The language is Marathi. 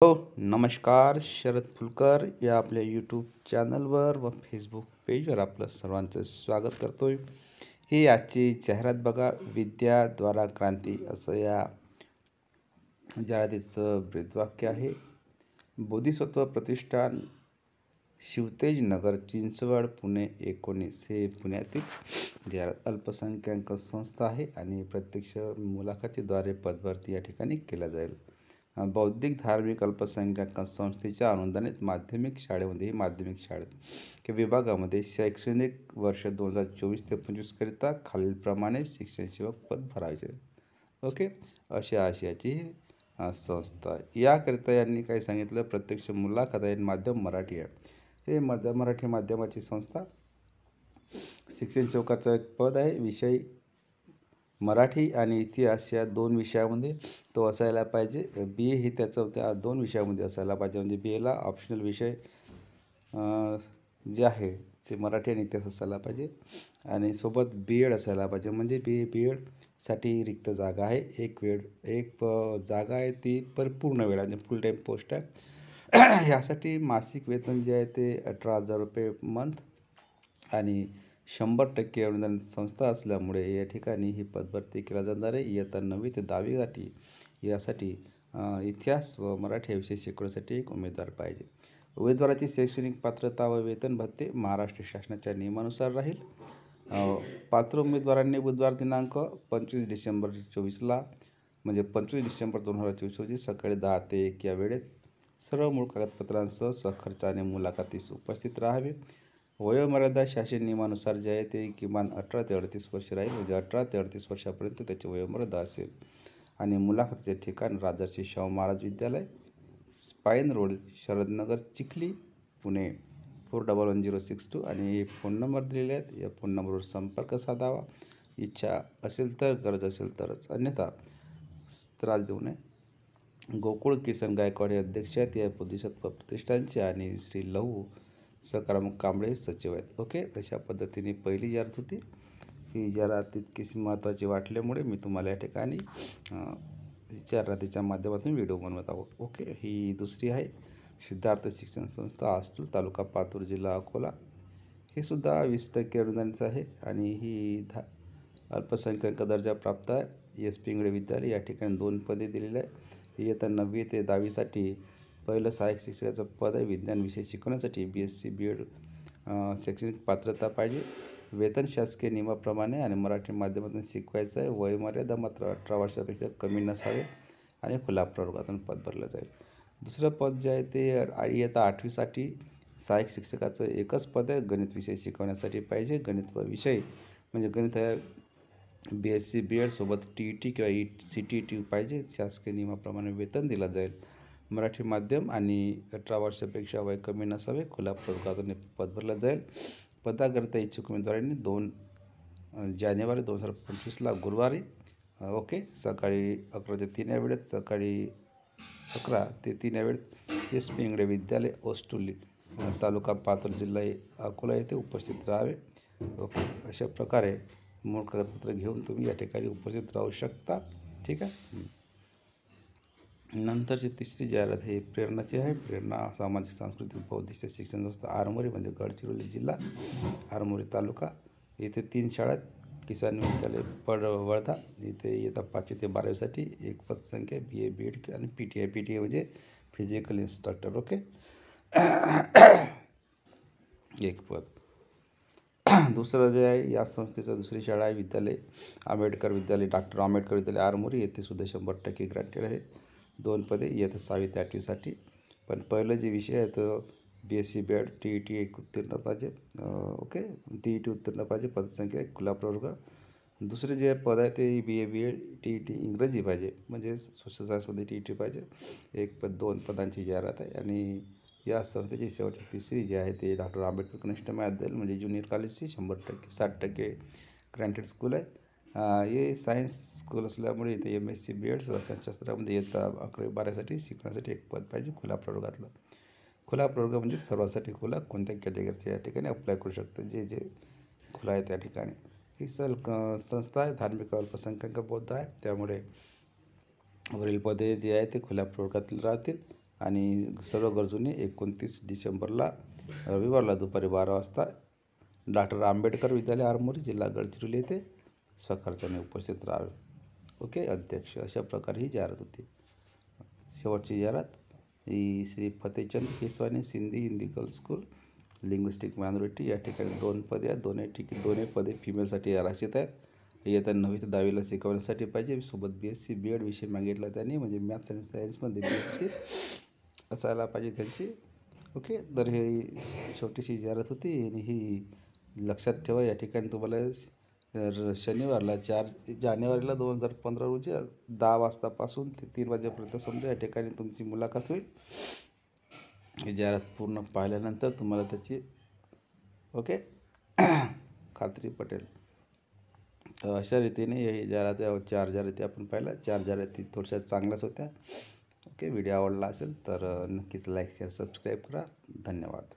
हो, नमस्कार. शरद फुलकर या आपल्या यूट्यूब चॅनलवर व फेसबुक पेजवर आपलं सर्वांचं स्वागत करतोय. ही आजची जाहिरात बघा. विद्याद्वारा क्रांती असं या जाहिरातीचं ब्रीदवाक्य आहे. बोधिसत्व प्रतिष्ठान, शिवतेज नगर, चिंचवड, पुणे 19 हे पुण्यातील जाहिरात अल्पसंख्याक संस्था आहे आणि प्रत्यक्ष मुलाखतीद्वारे पदभरती या ठिकाणी केल्या जाईल. बौद्धिक धार्मिक अल्पसंख्याक संस्थेच्या अनुदानित माध्यमिक शाळेमध्ये माध्यमिक शाळेत विभागामध्ये शैक्षणिक वर्ष 2024 ते 25 करिता खालीलप्रमाणे शिक्षण सेवक पद भरायचे. ओके, अशा आशयाची संस्था. याकरिता यांनी काय सांगितलं, प्रत्यक्ष मुलाखत आहे, माध्यम मराठी आहे. हे मराठी माध्यमाची संस्था. शिक्षण सेवकाचं एक पद आहे. विषय मराठी आणि इतिहास या 2 विषयामध्ये तो असायला पाहिजे. बी ए ही त्याचं त्या 2 विषयामध्ये असायला पाहिजे. म्हणजे बी एला ऑप्शनल विषय जे आहे ते मराठी आणि इतिहास असायला पाहिजे आणि सोबत बी एड असायला पाहिजे. म्हणजे बी एडसाठी रिक्त जागा आहे. एक जागा आहे ती पूर्ण वेळ म्हणजे फुल टाईम पोस्ट आहे. यासाठी मासिक वेतन जे आहे ते 18,000 रुपये मंथ आणि 100% अनुदानित संस्था असल्यामुळे या ठिकाणी ही पदभरती केल्या जाणार आहे. इयत्ता 9वी ते 10वी यासाठी इतिहास व मराठी विषय शिकवण्यासाठी एक उमेदवार पाहिजे. उमेदवाराची शैक्षणिक पात्रता व वेतन भत्ते महाराष्ट्र शासनाच्या नियमानुसार राहील. पात्र उमेदवारांनी बुधवार दिनांक 25 डिसेंबर 2024 म्हणजे 25 डिसेंबर 2024 रोजी सकाळी 10 ते 1 या वेळेत सर्व मूळ कागदपत्रांसह स्वखर्चाने मुलाखतीस उपस्थित राहावे. वयोमर्यादा शासन नियमानुसार जे आहे ते किमान 18 ते 38 वर्ष राहील. म्हणजे 18 ते 38 वर्षापर्यंत त्याची वयोमर्यादा असेल. आणि मुलाखतीचे ठिकाण राजर्षी शाहू महाराज विद्यालय, स्पाईन रोड, शरदनगर, चिखली, पुणे 411062 आणि हे फोन नंबर दिलेले आहेत. या फोन नंबरवर संपर्क साधावा. इच्छा असेल तर, गरज असेल तरच, अन्यथा त्रास देऊ नये. गोकुळ किसन गायकवाड हे अध्यक्ष आहेत या बोधिसत्व प्रतिष्ठानचे आणि श्री लहू सकाराम कांबळे सचिव आहेत. ओके, अशा पद्धतीने पहिली जाहिरात होती. ही जाहिरात तितकीच महत्त्वाची वाटल्यामुळे मी तुम्हाला या ठिकाणी जाहिरातीच्या माध्यमातून व्हिडिओ बनवत आहोत. ओके, ही दुसरी आहे. सिद्धार्थ शिक्षण संस्था, आष्टूल, तालुका पातूर, जिल्हा अकोला. हे सुद्धा 20% अनुदानित आहे आणि ही अल्पसंख्याक दर्जा प्राप्त आहे. एस पिंगळे विद्यालय या ठिकाणी 2 पदे दिलेली आहे. इयत्ता 9वी ते 10वीसाठी पहिलं सहाय्यक शिक्षकाचं पद आहे. विज्ञान विषय शिकवण्यासाठी BSc BEd शैक्षणिक पात्रता पाहिजे. वेतन शासकीय नियमाप्रमाणे आणि मराठी माध्यमातून शिकवायचं आहे. वयोमर्यादा मात्र 18 वर्षापेक्षा कमी नसावे आणि खुला प्रवर्गातून पद भरलं जाईल. दुसरं पद जे आहे ते इयत्ता 8वीसाठी सहाय्यक शिक्षकाचं एकच पद आहे. गणित विषय शिकवण्यासाठी पाहिजे. गणित विषय म्हणजे गणित आहे BSc BEd सोबत TET किंवा CTET पाहिजे. शासकीय नियमाप्रमाणे वेतन दिलं जाईल. मराठी माध्यम आणि 18 वर्षापेक्षा वय कमी नसावे. खुल्या प्रवर्गातून पद भरलं जाईल. पदाकरिता इच्छुक उमेदवारांनी 2 जानेवारी 2025 गुरुवारी ओके सकाळी 11 ते 3 या वेळेत, सकाळी 11 ते 3 या वेळेत एस पिंगळे विद्यालय, ओष्टुली, तालुका पातूर, जिल्हा अकोला येथे उपस्थित राहावे. ओके, अशा प्रकारे मूळ कागदपत्र घेऊन तुम्ही या ठिकाणी उपस्थित राहू शकता. ठीक आहे. नंतरची तिसरी जाहिरात ही प्रेरणाची आहे. प्रेरणा सामाजिक सांस्कृतिक बौद्धिक शिक्षण संस्था, आरमोरी म्हणजे गडचिरोली जिल्हा, आरमोरी तालुका. येथे 3 शाळा आहेत. किसान विद्यालय वर्धा इथे इयत्ता 5वी ते 12वीसाठी एक पदसंख्या BA BEd आणि PTA म्हणजे फिजिकल इन्स्ट्रक्टर. ओके, एक पद. दुसरं जे आहे या संस्थेचं दुसरी शाळा आहे विद्यालय आंबेडकर विद्यालय, डॉक्टर आंबेडकर विद्यालय, आरमोरी. येथे सुद्धा 100% ग्रँटेड आहे. 2 पदे इयत्ता 6वी ते 8वीसाठी. पण पहिलं जे विषय आहे तो BSc BEd TET एक उत्तीर्ण पाहिजे. ओके, TET उत्तीर्ण पाहिजे. पदसंख्या खुला प्रवर्ग. दुसरे जे पद आहे ते BA BEd TET इंग्रजी पाहिजे. म्हणजे सोशल सायन्समध्ये TET पाहिजे. एक पद 2 पदांची जाहिरात आहे. आणि या संस्थेची शेवटची तिसरी जी आहे ते डॉक्टर आंबेडकर कनिष्ठ महाविद्यालय म्हणजे ज्युनियर कॉलेजची 100% 60% ग्रँटेड स्कूल आहे. हे सायन्स स्कूल असल्यामुळे इथे MSc BEd रसायनशास्त्रामध्ये इयत्ता 11वी 12वीसाठी शिकण्यासाठी एक पद पाहिजे खुला प्रवर्गातलं. खुला प्रवर्ग म्हणजे सर्वांसाठी खुला, कोणत्या कॅटेगरीच्या या ठिकाणी अप्लाय करू शकतं, जे खुला आहे त्या ठिकाणी. ही संस्था आहे धार्मिक अल्पसंख्याक बौद्ध आहे. त्यामुळे वरील पदे जे आहे ते खुल्या प्रवर्गातील राहतील आणि सर्व गरजूंनी 29 डिसेंबरला रविवारला दुपारी 12 वाजता डॉक्टर आंबेडकर विद्यालय आरमोरी, जिल्हा गडचिरोली येथे स्वखर्चाने उपस्थित राहावे. ओके अध्यक्ष. अशा प्रकारे ही जाहिरात होती. शेवटची जाहिरात ही Shri Fatehchand Keswani Sindhi Hindi girls school linguistic minority. या ठिकाणी 2 पदे आहेत. दोन्ही पदे फिमेलसाठी आरक्षित आहेत. इयत्ता 9वी ते 10वीला शिकवण्यासाठी पाहिजे. सोबत BSc BEd विषय मागितला त्यांनी, म्हणजे मॅथ्स आणि सायन्समध्ये BSc असायला पाहिजे त्यांची. ओके. तर ही छोटीशी जाहिरात होती आणि ही लक्षात ठेवा. या ठिकाणी तुम्हाला शनिवारला 4 जानेवारीला 2015 रोजी 10 वाजतापासून ते 3 वाजेपर्यंत समजा या ठिकाणी तुमची मुलाखत होईल. ही जाहिरात पूर्ण पाहिल्यानंतर तुम्हाला त्याची ओके खात्री पटेल. तर अशा रीतीने ही जाहिरात 4 जाहिराती आपण पाहिल्या. 4 जाहिराती थोड्याशा चांगल्याच होत्या. ओके. व्हिडिओ आवडला असेल तर नक्कीच लाईक शेअर सबस्क्राईब करा. धन्यवाद.